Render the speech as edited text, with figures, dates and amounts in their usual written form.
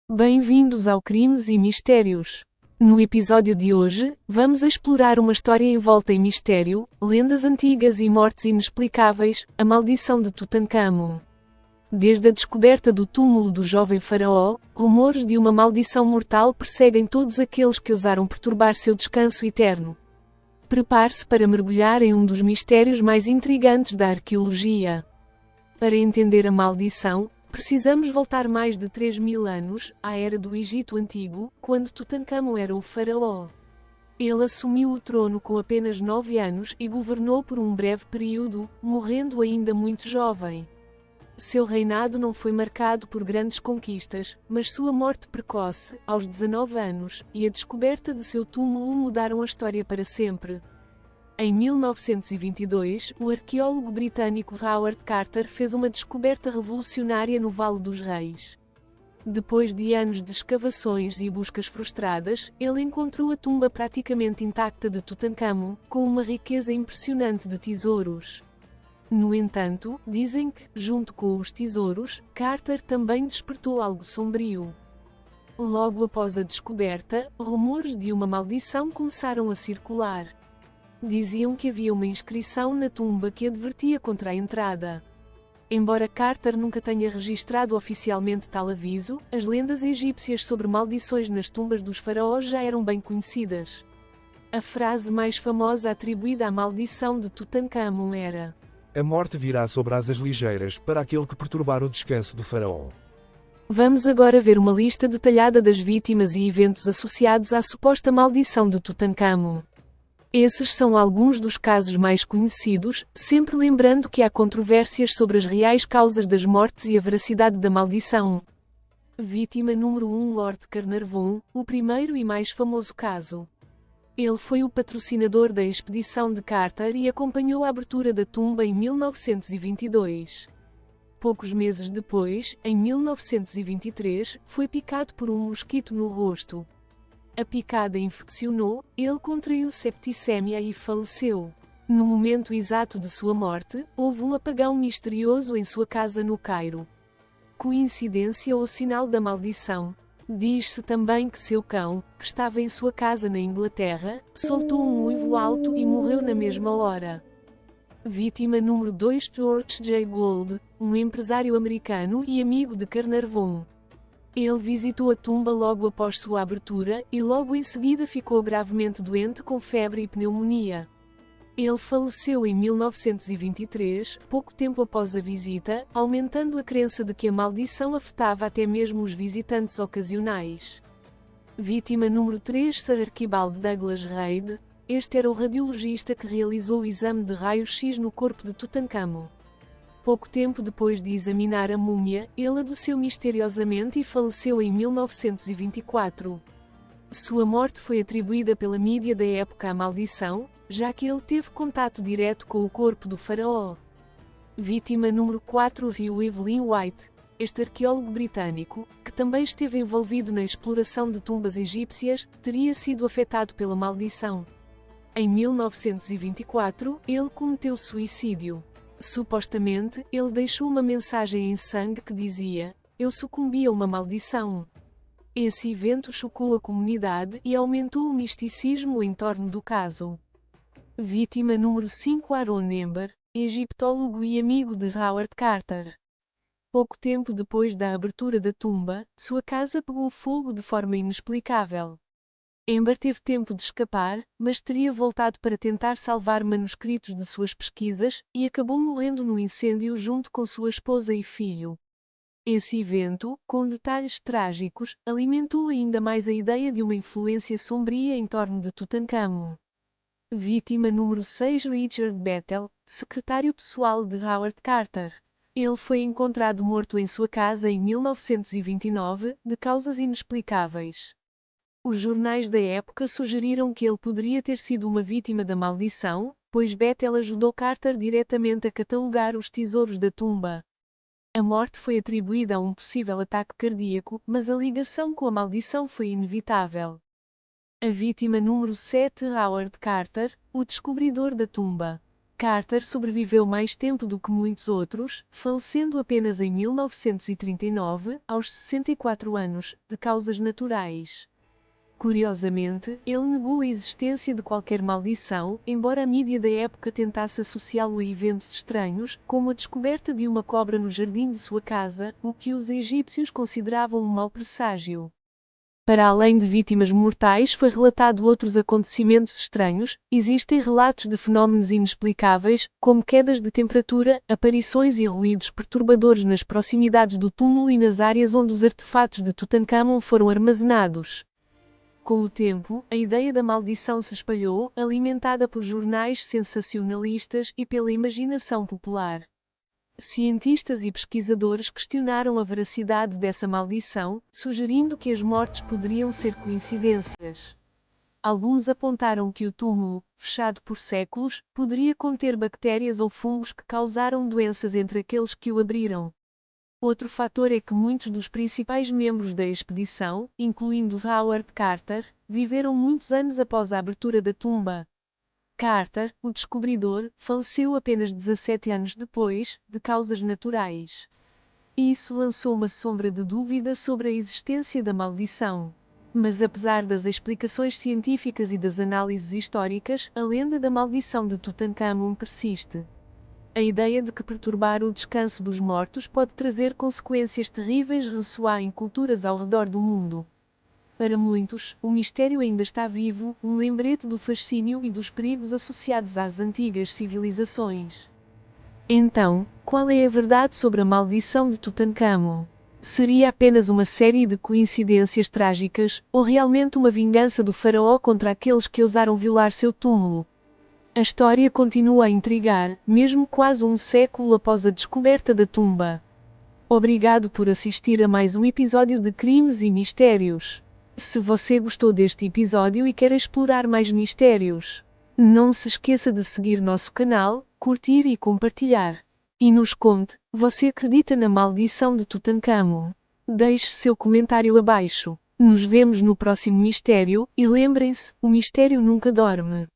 Bem-vindos ao Crimes e Mistérios. No episódio de hoje, vamos explorar uma história envolta em mistério, lendas antigas e mortes inexplicáveis, a maldição de Tutancâmon. Desde a descoberta do túmulo do jovem faraó, rumores de uma maldição mortal perseguem todos aqueles que ousaram perturbar seu descanso eterno. Prepare-se para mergulhar em um dos mistérios mais intrigantes da arqueologia. Para entender a maldição, precisamos voltar mais de 3.000 anos, à era do Egito Antigo, quando Tutancâmon era o faraó. Ele assumiu o trono com apenas 9 anos e governou por um breve período, morrendo ainda muito jovem. Seu reinado não foi marcado por grandes conquistas, mas sua morte precoce, aos 19 anos, e a descoberta de seu túmulo mudaram a história para sempre. Em 1922, o arqueólogo britânico Howard Carter fez uma descoberta revolucionária no Vale dos Reis. Depois de anos de escavações e buscas frustradas, ele encontrou a tumba praticamente intacta de Tutancâmon, com uma riqueza impressionante de tesouros. No entanto, dizem que, junto com os tesouros, Carter também despertou algo sombrio. Logo após a descoberta, rumores de uma maldição começaram a circular. Diziam que havia uma inscrição na tumba que advertia contra a entrada. Embora Carter nunca tenha registrado oficialmente tal aviso, as lendas egípcias sobre maldições nas tumbas dos faraós já eram bem conhecidas. A frase mais famosa atribuída à maldição de Tutancâmon era: "A morte virá sobre asas ligeiras para aquele que perturbar o descanso do faraó." Vamos agora ver uma lista detalhada das vítimas e eventos associados à suposta maldição de Tutancâmon. Esses são alguns dos casos mais conhecidos, sempre lembrando que há controvérsias sobre as reais causas das mortes e a veracidade da maldição. Vítima número 1: Lord Carnarvon, o primeiro e mais famoso caso. Ele foi o patrocinador da expedição de Carter e acompanhou a abertura da tumba em 1922. Poucos meses depois, em 1923, foi picado por um mosquito no rosto. A picada infeccionou, ele contraiu septicemia e faleceu. No momento exato de sua morte, houve um apagão misterioso em sua casa no Cairo. Coincidência ou sinal da maldição? Diz-se também que seu cão, que estava em sua casa na Inglaterra, soltou um uivo alto e morreu na mesma hora. Vítima número 2: George J. Gould, um empresário americano e amigo de Carnarvon. Ele visitou a tumba logo após sua abertura, e logo em seguida ficou gravemente doente com febre e pneumonia. Ele faleceu em 1923, pouco tempo após a visita, aumentando a crença de que a maldição afetava até mesmo os visitantes ocasionais. Vítima número 3: Sir Archibald Douglas Reid. Este era o radiologista que realizou o exame de raio-x no corpo de Tutancâmon. Pouco tempo depois de examinar a múmia, ele adoeceu misteriosamente e faleceu em 1924. Sua morte foi atribuída pela mídia da época à maldição, já que ele teve contato direto com o corpo do faraó. Vítima número 4: Hugh Evelyn White. Este arqueólogo britânico, que também esteve envolvido na exploração de tumbas egípcias, teria sido afetado pela maldição. Em 1924, ele cometeu suicídio. Supostamente, ele deixou uma mensagem em sangue que dizia: "Eu sucumbi a uma maldição." Esse evento chocou a comunidade e aumentou o misticismo em torno do caso. Vítima número 5: Aaron Ember, egiptólogo e amigo de Howard Carter. Pouco tempo depois da abertura da tumba, sua casa pegou fogo de forma inexplicável. Ember teve tempo de escapar, mas teria voltado para tentar salvar manuscritos de suas pesquisas, e acabou morrendo no incêndio junto com sua esposa e filho. Esse evento, com detalhes trágicos, alimentou ainda mais a ideia de uma influência sombria em torno de Tutancâmon. Vítima número 6: Richard Bethel, secretário pessoal de Howard Carter. Ele foi encontrado morto em sua casa em 1929, de causas inexplicáveis. Os jornais da época sugeriram que ele poderia ter sido uma vítima da maldição, pois Bethel ajudou Carter diretamente a catalogar os tesouros da tumba. A morte foi atribuída a um possível ataque cardíaco, mas a ligação com a maldição foi inevitável. A vítima número 7: Howard Carter, o descobridor da tumba. Carter sobreviveu mais tempo do que muitos outros, falecendo apenas em 1939, aos 64 anos, de causas naturais. Curiosamente, ele negou a existência de qualquer maldição, embora a mídia da época tentasse associá-lo a eventos estranhos, como a descoberta de uma cobra no jardim de sua casa, o que os egípcios consideravam um mau presságio. Para além de vítimas mortais, foi relatado outros acontecimentos estranhos. Existem relatos de fenómenos inexplicáveis, como quedas de temperatura, aparições e ruídos perturbadores nas proximidades do túmulo e nas áreas onde os artefatos de Tutancâmon foram armazenados. Com o tempo, a ideia da maldição se espalhou, alimentada por jornais sensacionalistas e pela imaginação popular. Cientistas e pesquisadores questionaram a veracidade dessa maldição, sugerindo que as mortes poderiam ser coincidências. Alguns apontaram que o túmulo, fechado por séculos, poderia conter bactérias ou fungos que causaram doenças entre aqueles que o abriram. Outro fator é que muitos dos principais membros da expedição, incluindo Howard Carter, viveram muitos anos após a abertura da tumba. Carter, o descobridor, faleceu apenas 17 anos depois, de causas naturais. Isso lançou uma sombra de dúvida sobre a existência da maldição. Mas apesar das explicações científicas e das análises históricas, a lenda da maldição de Tutancâmon persiste. A ideia de que perturbar o descanso dos mortos pode trazer consequências terríveis ressoa em culturas ao redor do mundo. Para muitos, o mistério ainda está vivo, um lembrete do fascínio e dos perigos associados às antigas civilizações. Então, qual é a verdade sobre a maldição de Tutancâmon? Seria apenas uma série de coincidências trágicas, ou realmente uma vingança do faraó contra aqueles que ousaram violar seu túmulo? A história continua a intrigar, mesmo quase um século após a descoberta da tumba. Obrigado por assistir a mais um episódio de Crimes e Mistérios. Se você gostou deste episódio e quer explorar mais mistérios, não se esqueça de seguir nosso canal, curtir e compartilhar. E nos conte, você acredita na maldição de Tutancâmon? Deixe seu comentário abaixo. Nos vemos no próximo mistério, e lembrem-se, o mistério nunca dorme.